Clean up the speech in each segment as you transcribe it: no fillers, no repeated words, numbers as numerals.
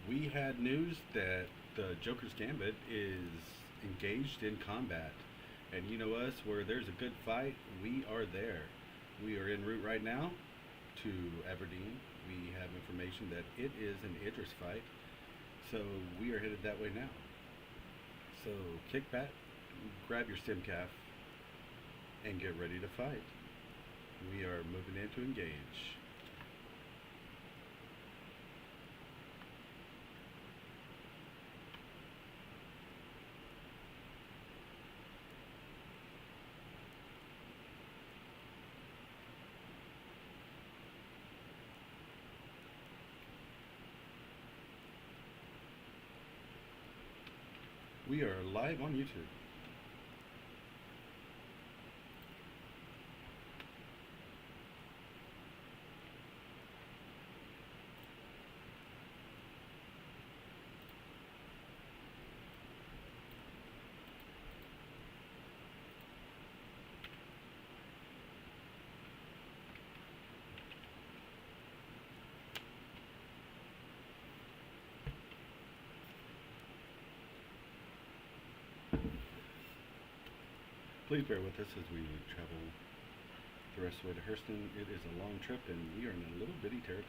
We had news that the Joker's Gambit is engaged in combat. And you know us, where there's a good fight, we are there. We are en route right now to Aberdeen. We have information that it is an Idris fight. So we are headed that way now. So kick back, grab your stim calf, and get ready to fight. We are moving in to engage. We are live on YouTube. Please bear with us as we travel the rest of the way to Hurston. It is a long trip and we are in a little bitty terrapin.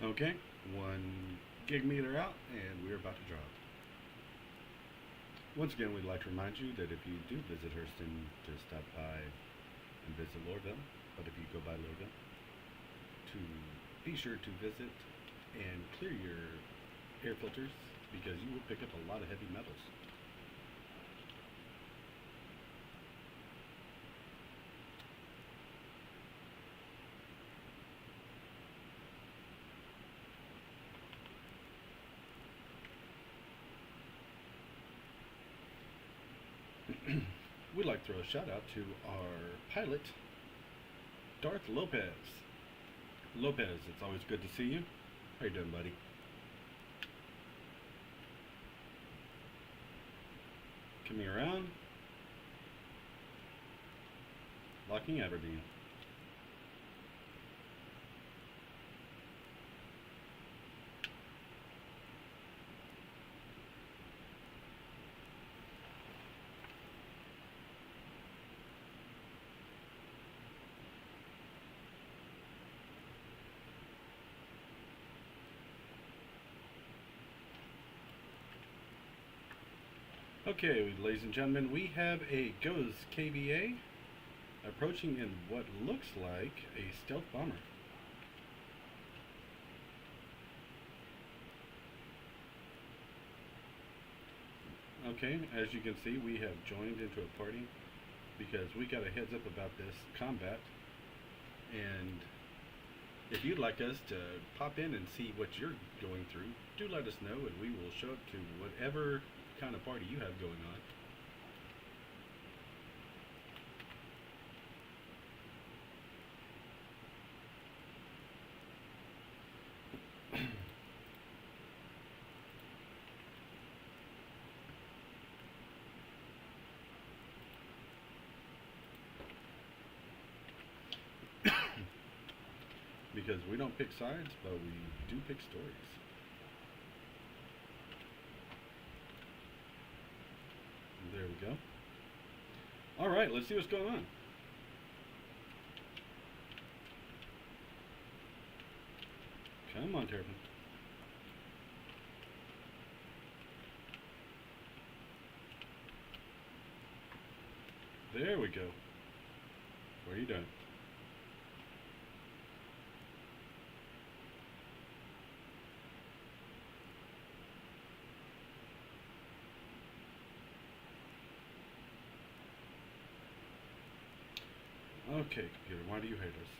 Okay, 1 gig meter out and we're about to drop. Once again, we'd like to remind you that if you do visit Hurston, to stop by and visit Lorville. But if you go by Lorville, to be sure to visit and clear your air filters because you will pick up a lot of heavy metals. We'd like to throw a shout out to our pilot, Darth Lopez. Lopez, it's always good to see you. How you doing, buddy? Coming around, locking Aberdeen. Okay, ladies and gentlemen, we have a Goes KVA approaching in what looks like a stealth bomber. Okay, as you can see, we have joined into a party because we got a heads up about this combat. And if you'd like us to pop in and see what you're going through, do let us know and we will show up to whatever kind of party you have going on. Because we don't pick sides, but we do pick stories. There we go. All right, let's see what's going on. Come on, Terrapin. There we go. What are you doing? Okay, computer, why do you hate us?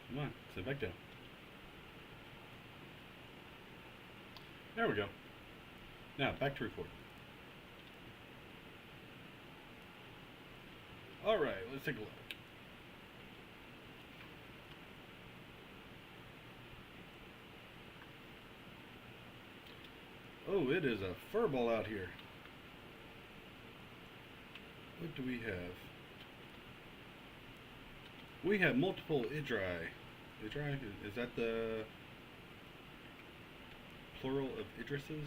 Come on, sit back down. There we go. Now, back to report. Alright, let's take a look. Oh, it is a furball out here. What do we have? We have multiple Idri. Idri? Is that the plural of Idrises?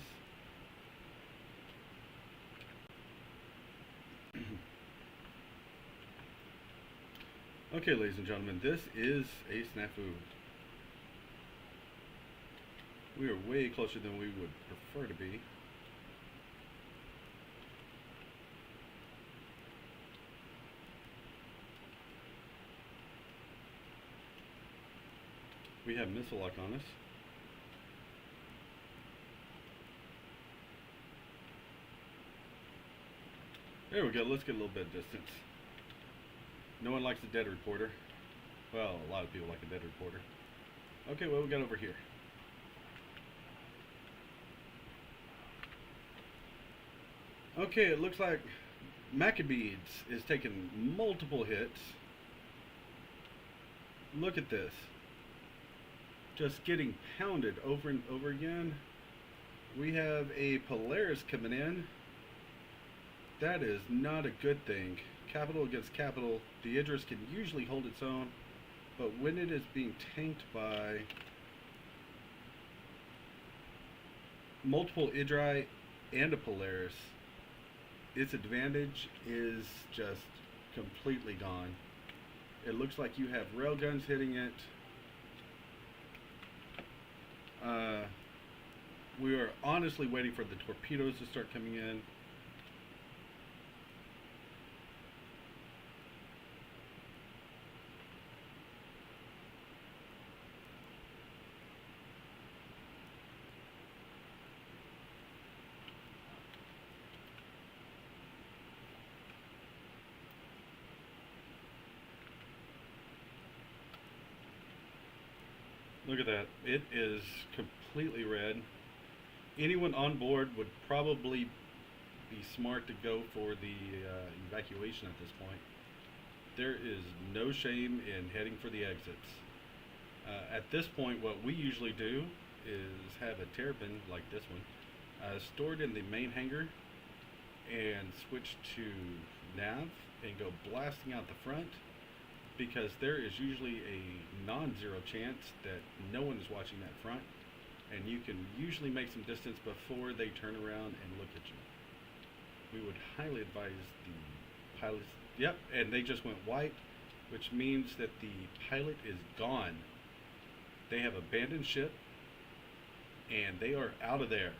Okay, ladies and gentlemen, this is a snafu. We are way closer than we would prefer to be. We have missile lock on us. There we go, let's get a little bit of distance. No one likes a dead reporter. Well, a lot of people like a dead reporter. Okay, what we got over here? Okay, it looks like Maccabees is taking multiple hits. Look at this. Just getting pounded over and over again. We have a Polaris coming in. That is not a good thing. Capital against capital. The Idris can usually hold its own, but when it is being tanked by multiple Idri and a Polaris, its advantage is just completely gone. It looks like you have railguns hitting it. We are honestly waiting for the torpedoes to start coming in. Look at that. It is completely red. Anyone on board would probably be smart to go for the evacuation at this point. There is no shame in heading for the exits. At this point, what we usually do is have a terrapin like this one stored in the main hangar and switch to nav and go blasting out the front, because there is usually a non-zero chance that no one is watching that front, and you can usually make some distance before they turn around and look at you. We would highly advise the pilots. Yep, and they just went white, which means that the pilot is gone. They have abandoned ship, and they are out of there.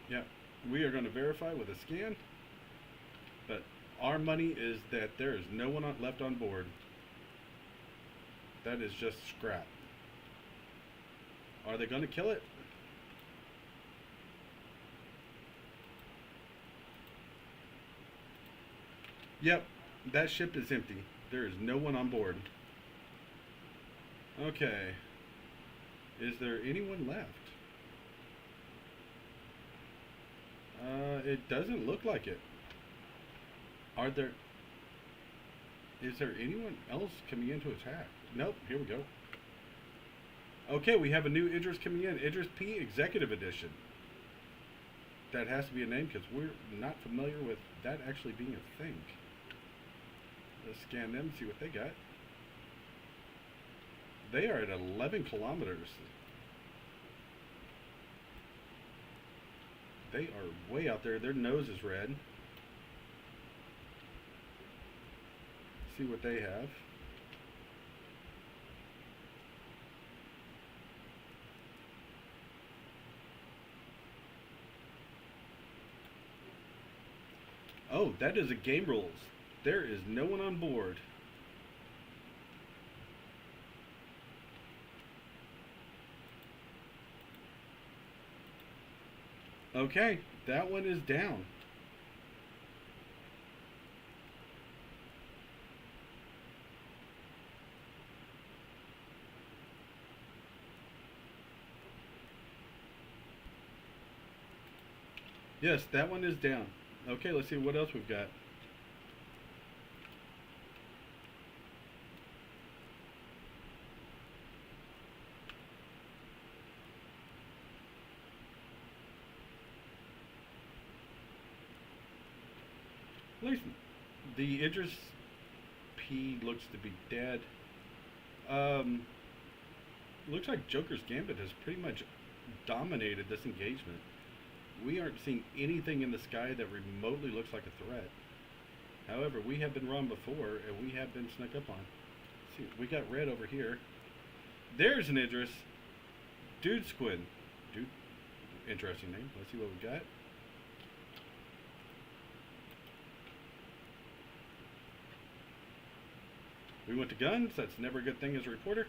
Yeah, we are going to verify with a scan, but our money is that there is no one left on board. That is just scrap. Are they going to kill it? Yep, that ship is empty. There is no one on board. Okay. Is there anyone left? It doesn't look like it. Are there... Is there anyone else coming in to attack? Nope, here we go. Okay, we have a new Idris coming in. Idris P Executive Edition. That has to be a name because we're not familiar with that actually being a thing. Let's scan them and see what they got. They are at 11 kilometers. They are way out there. Their nose is red. See what they have. Oh, that is a game rules. There is no one on board. Okay, that one is down. Yes, that one is down. Okay, let's see what else we've got. At least the Idris P looks to be dead. Um, Looks like Joker's Gambit has pretty much dominated this engagement. We aren't seeing anything in the sky that remotely looks like a threat. However, we have been run before, and we have been snuck up on. See, we got red over here. There's an Idris. Dude Squid. Dude, interesting name. Let's see what we got. We went to guns. That's never a good thing as a reporter.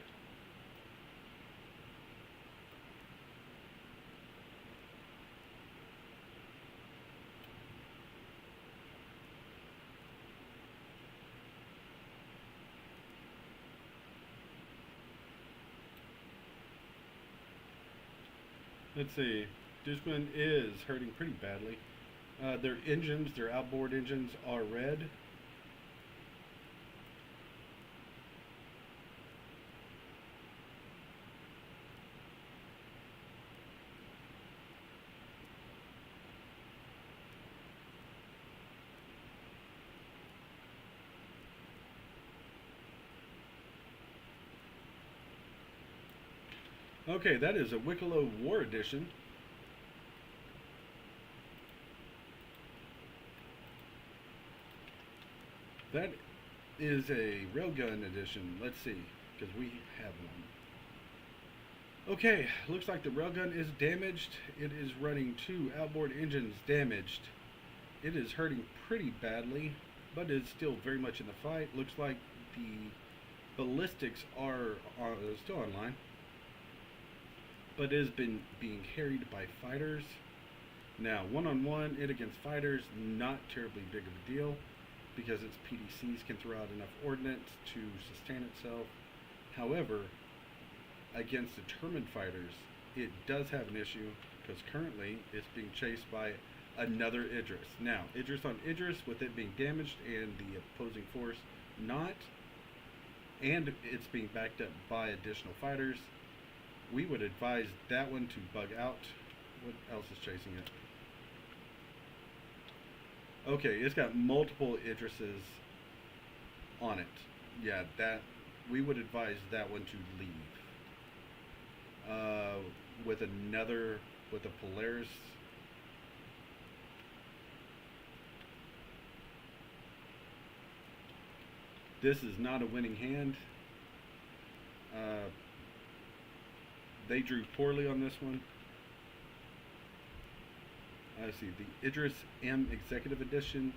Let's see. Discman is hurting pretty badly. Their engines, their outboard engines are red. Okay, that is a Wicklow War Edition. That is a Railgun Edition. Let's see, because we have one. Okay, looks like the Railgun is damaged. It is running 2 outboard engines damaged. It is hurting pretty badly, but is still very much in the fight. Looks like the ballistics are still online, but it has been being carried by fighters. Now, one-on-one, it against fighters, not terribly big of a deal, because its PDCs can throw out enough ordnance to sustain itself. However, against determined fighters, it does have an issue, because currently it's being chased by another Idris. Now, Idris on Idris, with it being damaged and the opposing force not, and it's being backed up by additional fighters, we would advise that one to bug out. What else is chasing it? Okay, it's got multiple Idrises on it. Yeah, that we would advise that one to leave. With a Polaris. This is not a winning hand. They drew poorly on this one. I see the Idris M Executive Edition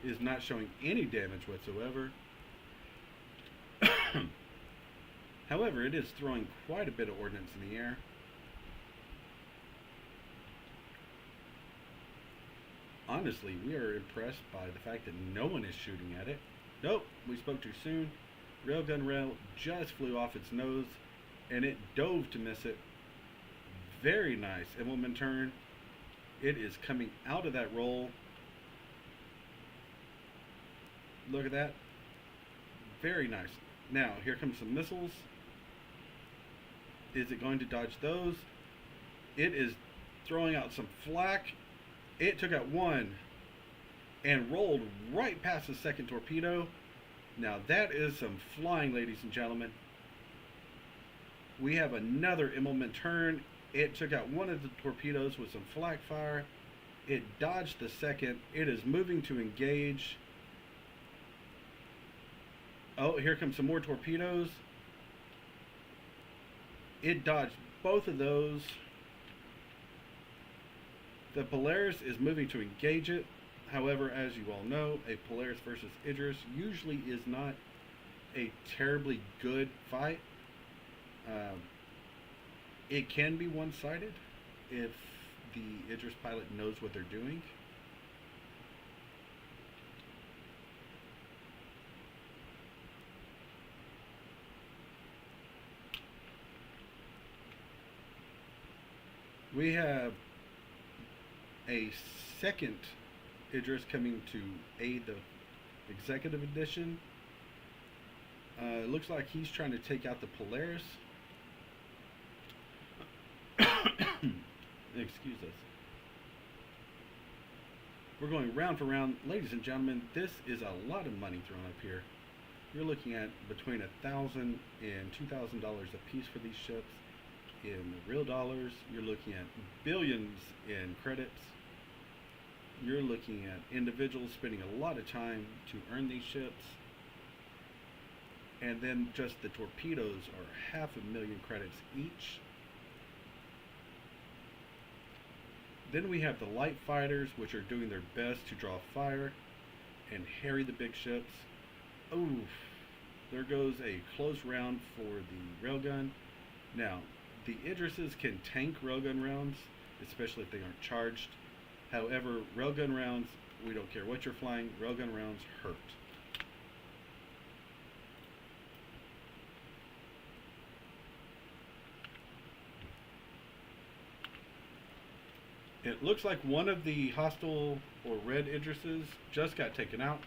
is not showing any damage whatsoever. However, it is throwing quite a bit of ordnance in the air. Honestly, we are impressed by the fact that no one is shooting at it. Nope, we spoke too soon. Railgun rail just flew off its nose, and it dove to miss it. Very nice implement turn. It is coming out of that roll. Look at that. Very nice. Now, here comes some missiles. Is it going to dodge those? It is throwing out some flak. It took out one and rolled right past the second torpedo. Now that is some flying, ladies and gentlemen. We have another implement turn. It took out one of the torpedoes with some flak fire. It dodged the second. It is moving to engage. Oh, here comes some more torpedoes. It dodged both of those. The Polaris is moving to engage it. However, as you all know, a Polaris versus Idris usually is not a terribly good fight. Um, it can be one-sided if the Idris pilot knows what they're doing. We have a second Idris coming to aid the executive edition. It looks like he's trying to take out the Polaris. Excuse us. We're going round for round. Ladies and gentlemen, this is a lot of money thrown up here. You're looking at between $1,000 and $2,000 a piece for these ships. In real dollars, you're looking at billions in credits. You're looking at individuals spending a lot of time to earn these ships. And then just the torpedoes are 500,000 credits each. Then we have the light fighters, which are doing their best to draw fire and harry the big ships. Oof, there goes a close round for the railgun. Now, the Idrises can tank railgun rounds, especially if they aren't charged. However, railgun rounds, we don't care what you're flying, railgun rounds hurt. It looks like one of the hostile or red Idrises just got taken out.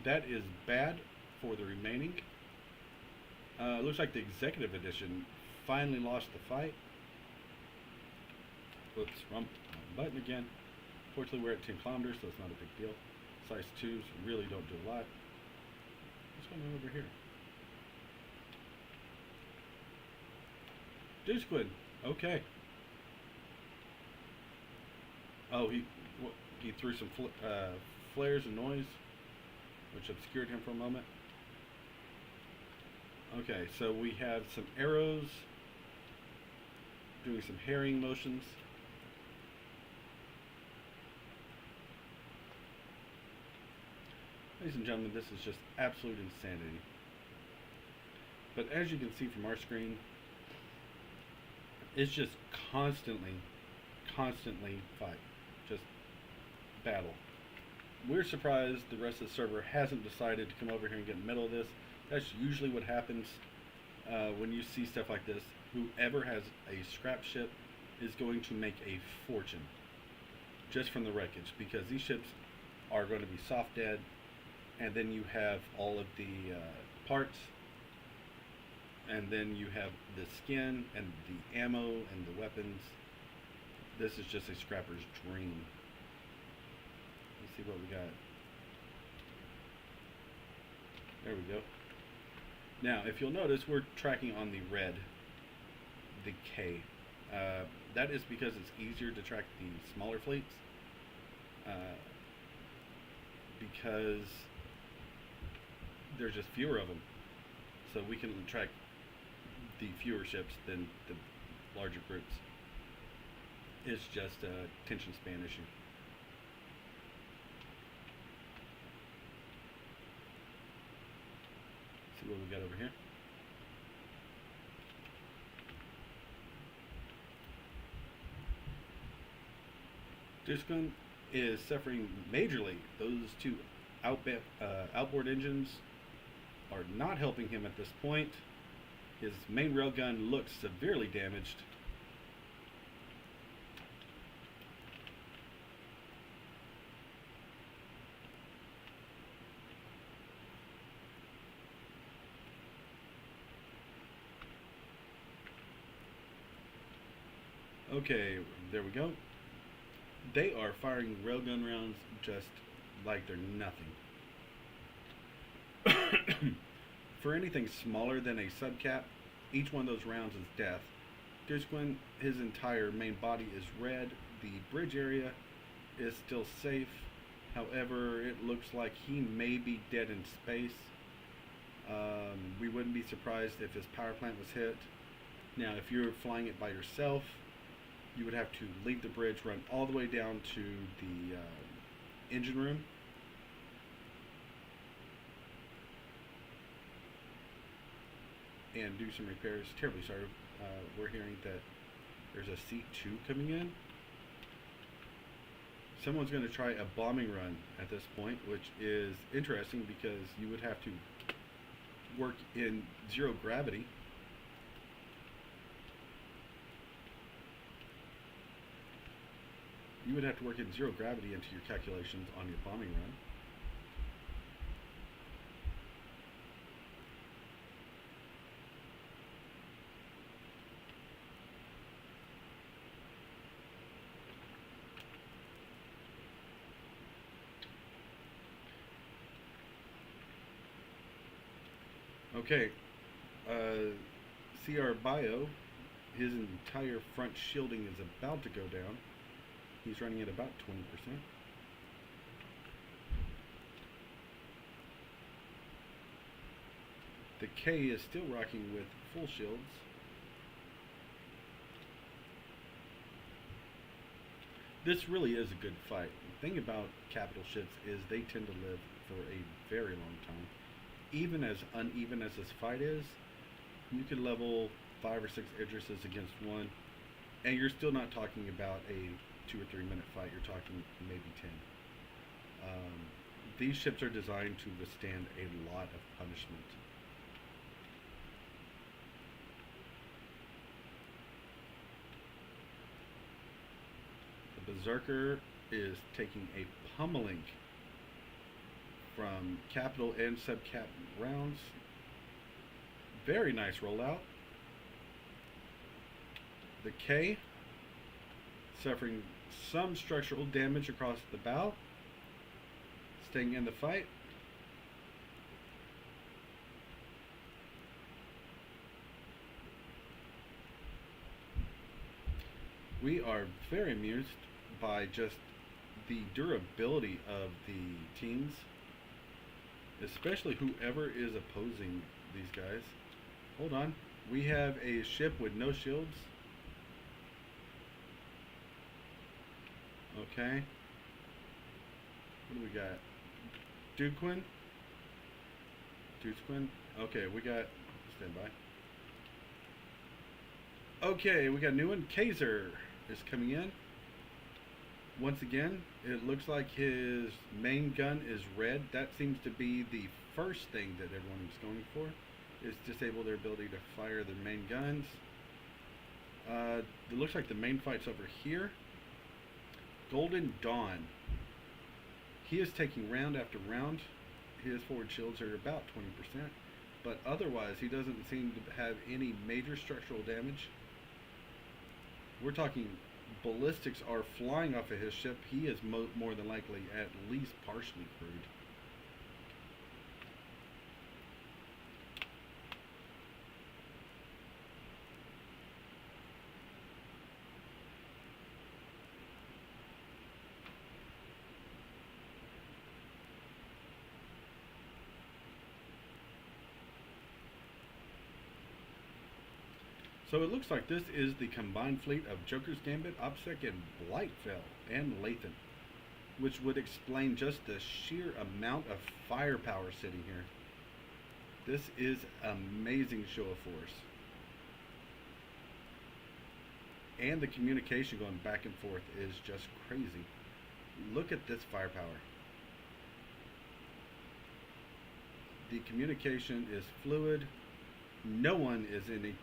That is bad for the remaining. Looks like the executive edition finally lost the fight. Whoops, wrong button again. Fortunately, we're at 10 kilometers, so it's not a big deal. Size 2s really don't do a lot. What's going on over here? Dude Squid. Okay. Oh, he threw some flares and noise, which obscured him for a moment. Okay, so we have some arrows doing some harrying motions. Ladies and gentlemen, this is just absolute insanity. But as you can see from our screen, it's just constantly fight. Just battle. We're surprised the rest of the server hasn't decided to come over here and get in the middle of this. That's usually what happens when you see stuff like this. Whoever has a scrap ship is going to make a fortune just from the wreckage, because these ships are going to be soft dead, and then you have all of the parts, and then you have the skin and the ammo and the weapons. This is just a scrapper's dream. Let's see what we got. There we go. Now, if you'll notice, we're tracking on the red, the K. That is because it's easier to track the smaller fleets, because there's just fewer of them. So we can track the fewer ships than the larger groups. It's just a attention span issue. See what we got over here. Duskun is suffering majorly. Those two outboard engines are not helping him at this point. His main railgun looks severely damaged. Okay, there we go. They are firing railgun rounds just like they're nothing. For anything smaller than a subcap, each one of those rounds is death. Dushquin, his entire main body is red. The bridge area is still safe. However, it looks like he may be dead in space. We wouldn't be surprised if his power plant was hit. Now, if you're flying it by yourself, You would have to leave the bridge, run all the way down to the engine room, and do some repairs. Terribly sorry. We're hearing that there's a C2 coming in. Someone's going to try a bombing run at this point, which is interesting because you would have to work in zero gravity. You would have to work in zero gravity into your calculations on your bombing run. Okay, CR Bio, his entire front shielding is about to go down. He's running at about 20%. The K is still rocking with full shields. This really is a good fight. The thing about capital ships is they tend to live for a very long time. Even as uneven as this fight is, you could level 5 or 6 Idrises against one, and you're still not talking about a 2 or 3 minute fight. You're talking maybe 10. These ships are designed to withstand a lot of punishment. The Berserker is taking a pummeling from capital and subcap rounds. Very nice rollout. The K suffering some structural damage across the bow, staying in the fight. We are very amused by just the durability of the teams, especially whoever is opposing these guys. Hold on. We have a ship with no shields. Okay. What do we got? Duquin? Okay, we got... Stand by. Okay, we got a new one. Kaiser is coming in. Once again, it looks like his main gun is red. That seems to be the first thing that everyone is going for, is disable their ability to fire their main guns. It looks like the main fight's over here. Golden Dawn. He is taking round after round. His forward shields are about 20%, but otherwise he doesn't seem to have any major structural damage. We're talking ballistics are flying off of his ship. He is more than likely at least partially crewed. So it looks like this is the combined fleet of Joker's Gambit, OPSEC, and Blightfell, and Lathan, which would explain just the sheer amount of firepower sitting here. This is amazing show of force. And the communication going back and forth is just crazy. Look at this firepower. The communication is fluid. No one is in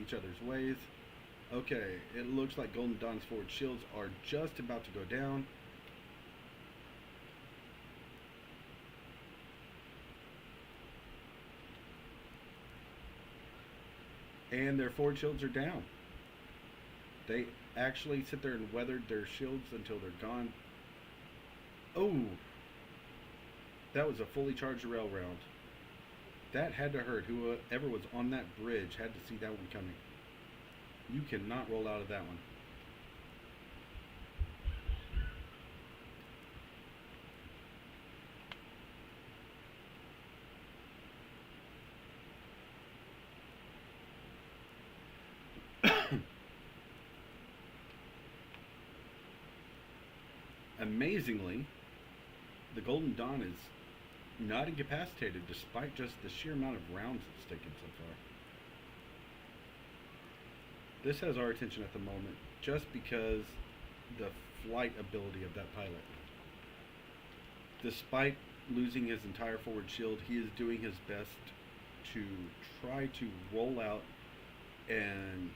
each other's ways. Okay, it looks like Golden Dawn's forward shields are just about to go down. And their forward shields are down. They actually sit there and weathered their shields until they're gone. Oh, that was a fully charged rail round. That had to hurt. Whoever was on that bridge had to see that one coming. You cannot roll out of that one. Amazingly, the Golden Dawn is not incapacitated despite just the sheer amount of rounds it's taken so far. This has our attention at the moment just because the flight ability of that pilot. Despite losing his entire forward shield, he is doing his best to try to roll out and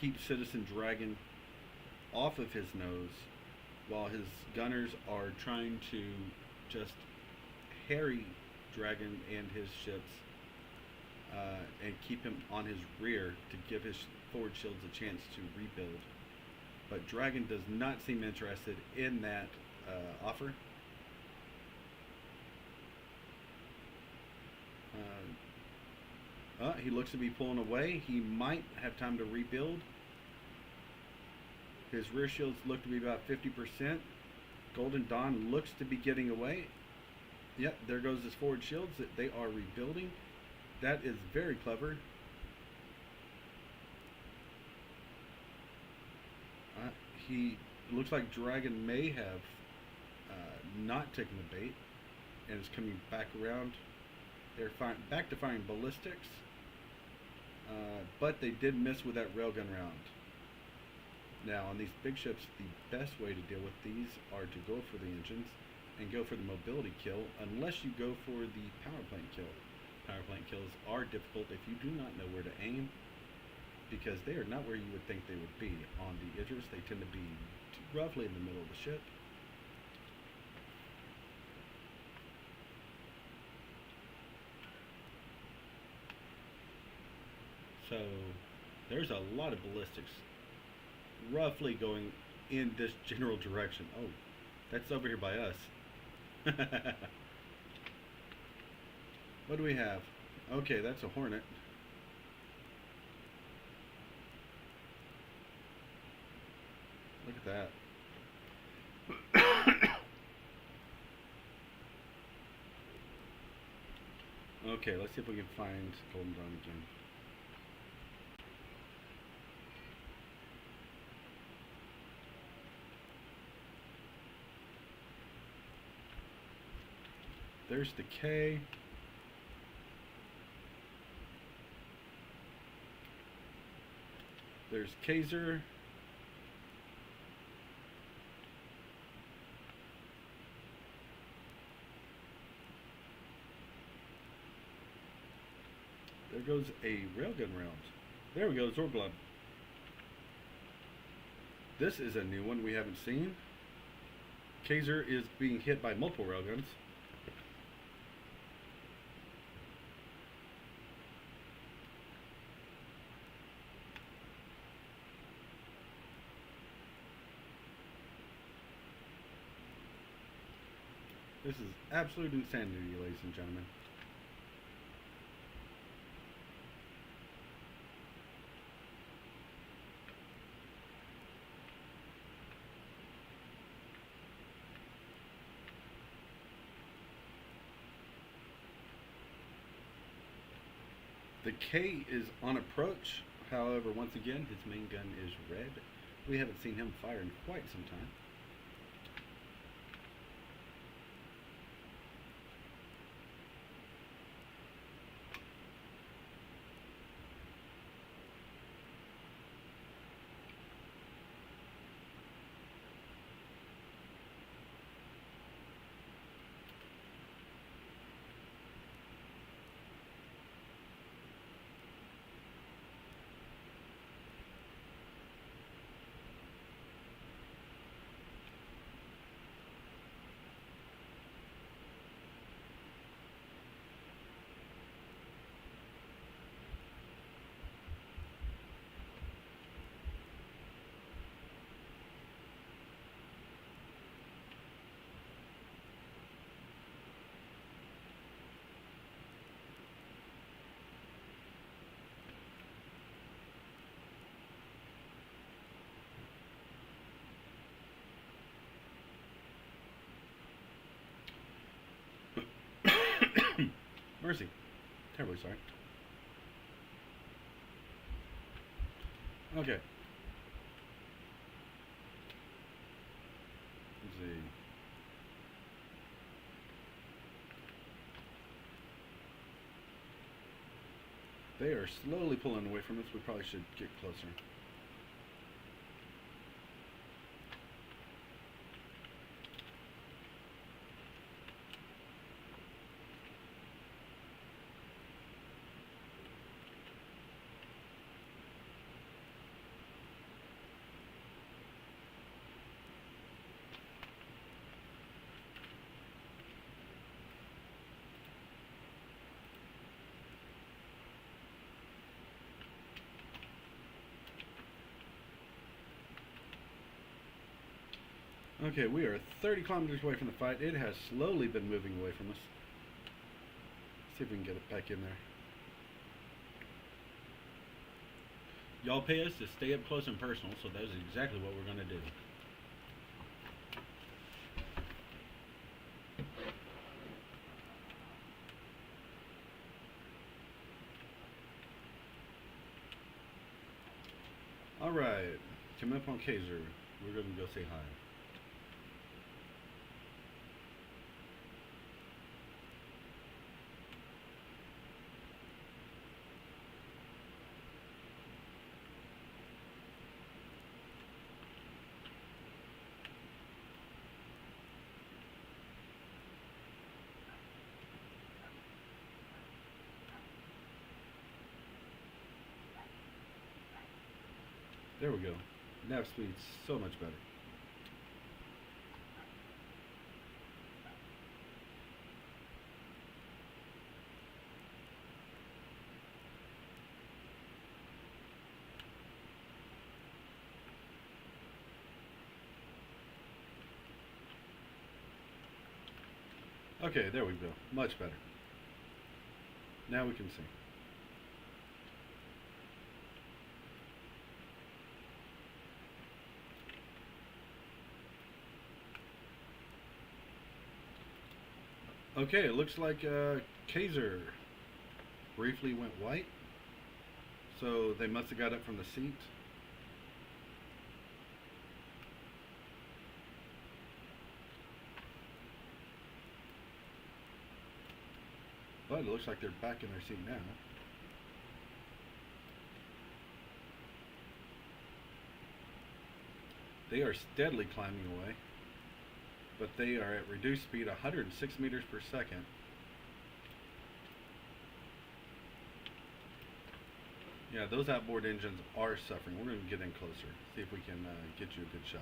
keep Citizen Dragon off of his nose while his gunners are trying to just harry Dragon and his ships and keep him on his rear to give his forward shields a chance to rebuild. But Dragon does not seem interested in that offer. He looks to be pulling away. He might have time to rebuild. His rear shields look to be about 50%. Golden Dawn looks to be getting away. Yep, there goes his forward shields. They are rebuilding. That is very clever. He looks like Dragon may have not taken the bait and is coming back around. They're back to firing ballistics, but they did miss with that railgun round. Now, on these big ships, the best way to deal with these are to go for the engines and go for the mobility kill, unless you go for the power plant kill. Power plant kills are difficult if you do not know where to aim, because they are not where you would think they would be. On the Idris, they tend to be roughly in the middle of the ship. So there's a lot of ballistics roughly going in this general direction. Oh, that's over here by us. What do we have? Okay, that's a Hornet. Look at that. Okay, let's see if we can find Golden Dawn again. There's the K. There's Kaiser. There goes a railgun round. There we go, Zorglub. This is a new one we haven't seen. Kaiser is being hit by multiple railguns. This is absolute insanity, ladies and gentlemen. The K is on approach. However, once again, his main gun is red. We haven't seen him fire in quite some time. Mercy. Terribly sorry. Okay. Let's see. They are slowly pulling away from us. We probably should get closer. Okay, we are 30 kilometers away from the fight. It has slowly been moving away from us. See if we can get it back in there. Y'all pay us to stay up close and personal, so that is exactly what we're going to do. Alright, coming up on Kaiser. We're going to go say hi. There we go. Nav speed's so much better. Okay, there we go. Much better. Now we can see. Okay, it looks like Kaiser briefly went white. So they must have got up from the seat. But it looks like they're back in their seat now. They are steadily climbing away. But they are at reduced speed, 106 meters per second. Yeah, those outboard engines are suffering. We're going to get in closer, see if we can get you a good shot.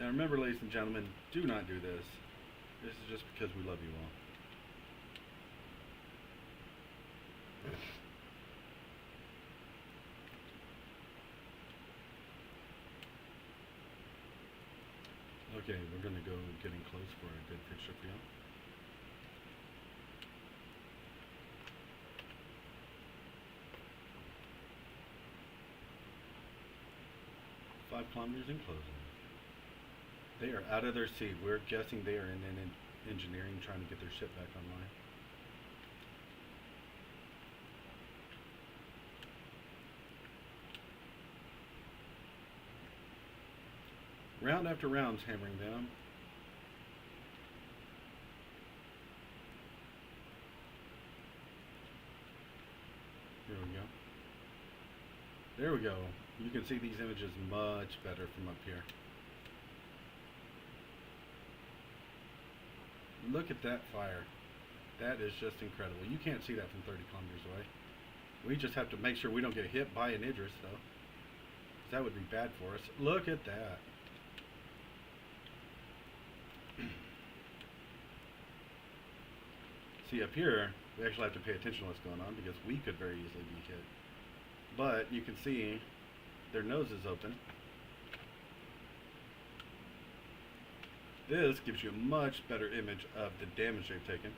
Now remember, ladies and gentlemen, do not do this. This is just because we love you all. Okay, we're going to go getting close for a good picture for y'all. Five kilometers in closing. They are out of their seat. We're guessing they are in engineering trying to get their ship back online. Round after round's hammering down. Here we go. There we go. You can see these images much better from up here. Look at that fire. That is just incredible. You can't see that from 30 kilometers away. We just have to make sure we don't get hit by an Idris, though. That would be bad for us. Look at that. See, up here, we actually have to pay attention to what's going on because we could very easily be hit. But you can see their nose is open. This gives you a much better image of the damage they've taken.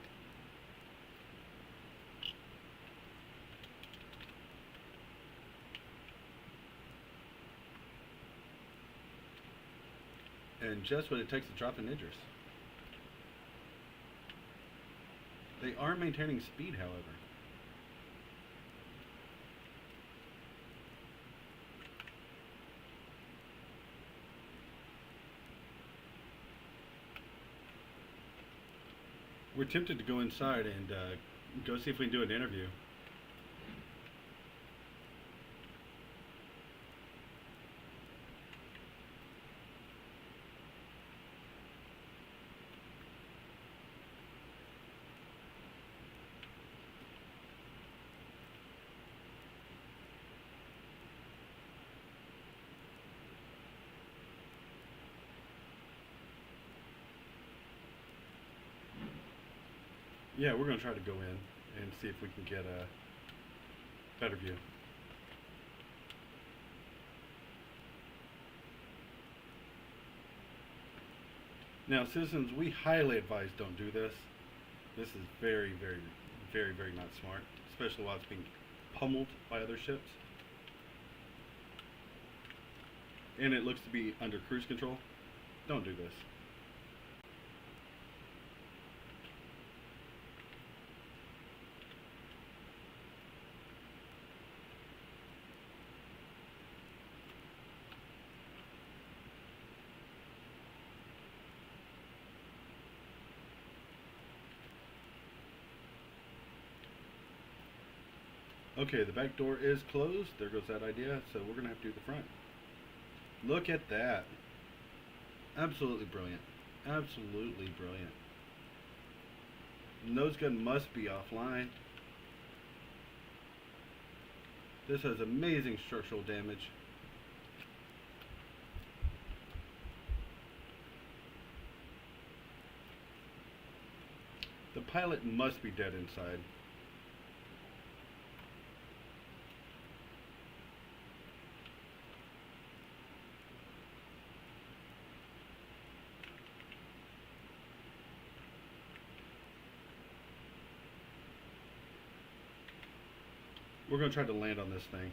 And just what it takes to drop an Idris. They are maintaining speed, however. We're tempted to go inside and go see if we can do an interview. Yeah, we're gonna try to go in and see if we can get a better view. Now, citizens, we highly advise don't do this. This is very, very, very, very not smart, especially while it's being pummeled by other ships. And it looks to be under cruise control. Don't do this. Okay, the back door is closed. There goes that idea. So we're going to have to do the front. Look at that. Absolutely brilliant. Absolutely brilliant. Nose gun must be offline. This has amazing structural damage. The pilot must be dead inside. We're going to try to land on this thing.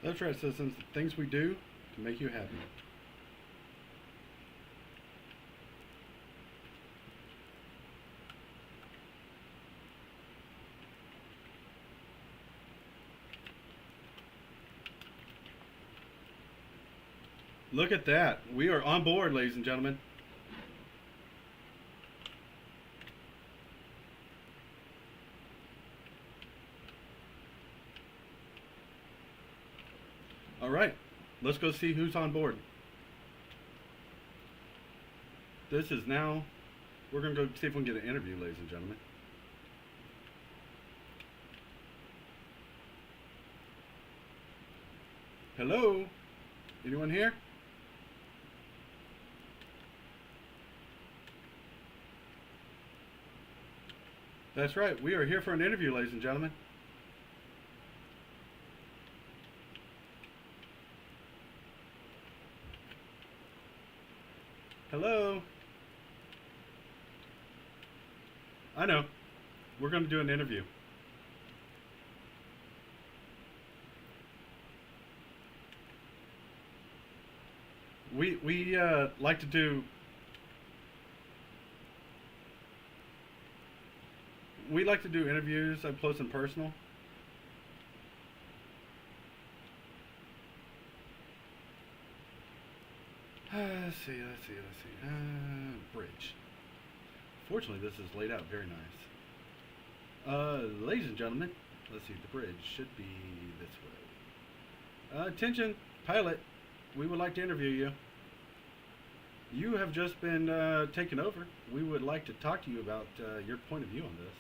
That's right, citizens. Things we do to make you happy. Look at that. We are on board, ladies and gentlemen. All right. Let's go see who's on board. This is now, we're going to go see if we can get an interview, ladies and gentlemen. Hello? Anyone here? That's right. We are here for an interview, ladies and gentlemen. Hello? I know. We're going to do an interview. We like to do interviews up close and personal. Let's see. Bridge. Fortunately, this is laid out very nice. Ladies and gentlemen, let's see. The bridge should be this way. Attention, pilot. We would like to interview you. You have just been taken over. We would like to talk to you about your point of view on this.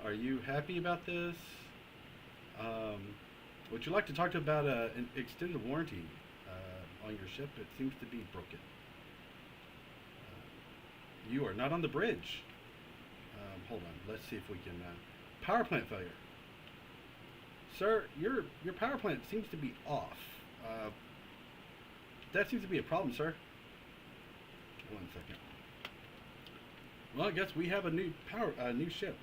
Are you happy about this? Um, would you like to talk about an extended warranty on your ship? It seems to be broken. You are not on the bridge. Hold on. Let's see if we can. Power plant failure. Sir, your power plant seems to be off. Uh, that seems to be a problem, sir. One second. Well, I guess we have a new ship.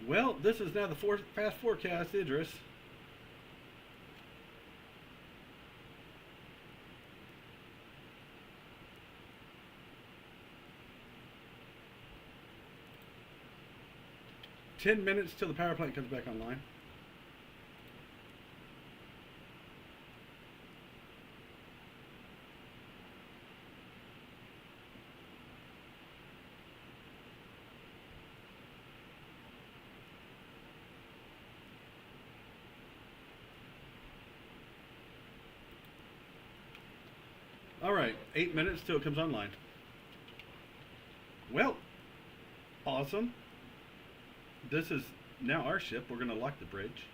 Well, this is now the fast forecast, Idris. 10 minutes till the power plant comes back online. All right, 8 minutes till it comes online. Well, awesome. This is now our ship. We're going to lock the bridge.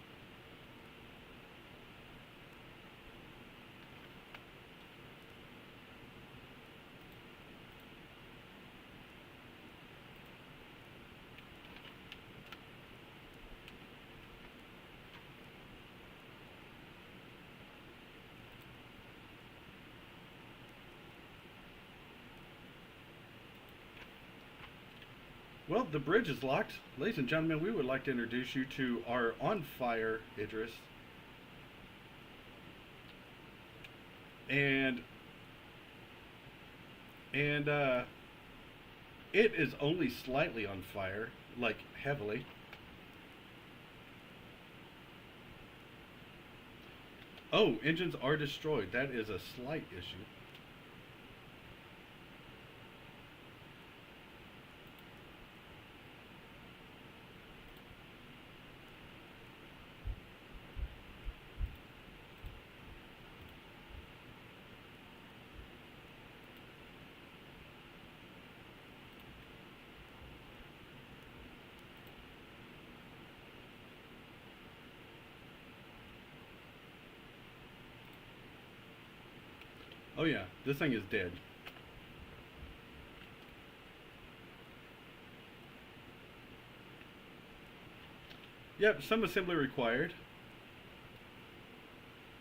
Well, the bridge is locked. Ladies and gentlemen, we would like to introduce you to our on fire Idris. And and it is only slightly on fire, like heavily. Oh, engines are destroyed. That is a slight issue. Oh yeah, this thing is dead. Yep, some assembly required.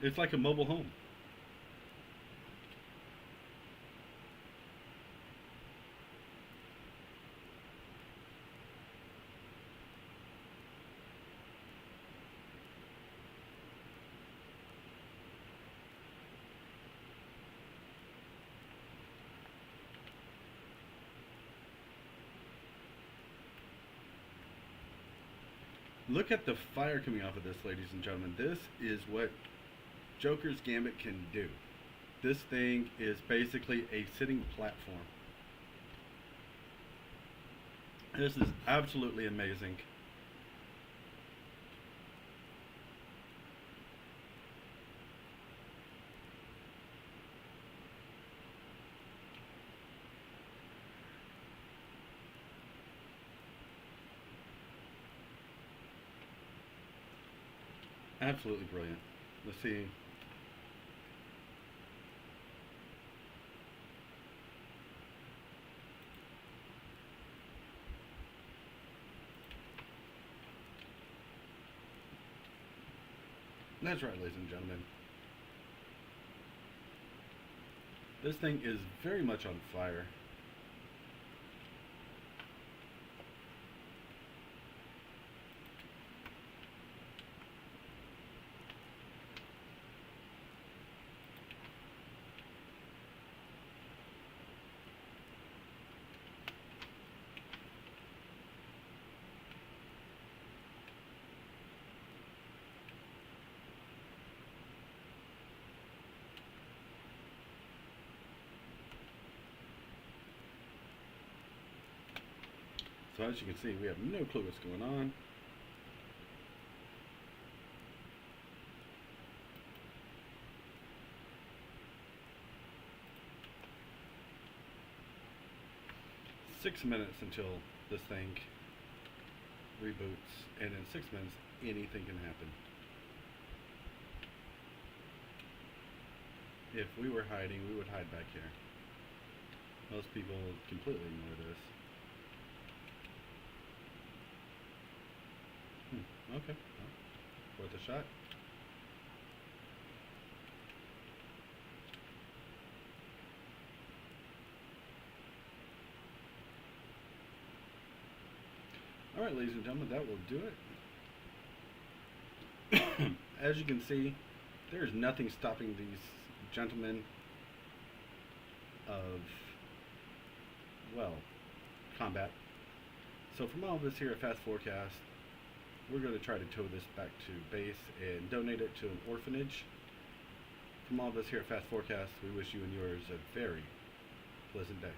It's like a mobile home. Look at the fire coming off of this, ladies and gentlemen. This is what Joker's Gambit can do. This thing is basically a sitting platform. This is absolutely amazing. Absolutely brilliant. Let's see. That's right, ladies and gentlemen. This thing is very much on fire. So as you can see, we have no clue what's going on. Six minutes until this thing reboots, and in 6 minutes, anything can happen. If we were hiding, we would hide back here. Most people completely ignore this. Okay, well, worth a shot. Alright, ladies and gentlemen, that will do it. As you can see, there's nothing stopping these gentlemen of, well, combat. So from all of us here at Fast Forecast, we're going to try to tow this back to base and donate it to an orphanage. From all of us here at Fast Forecast, we wish you and yours a very pleasant day.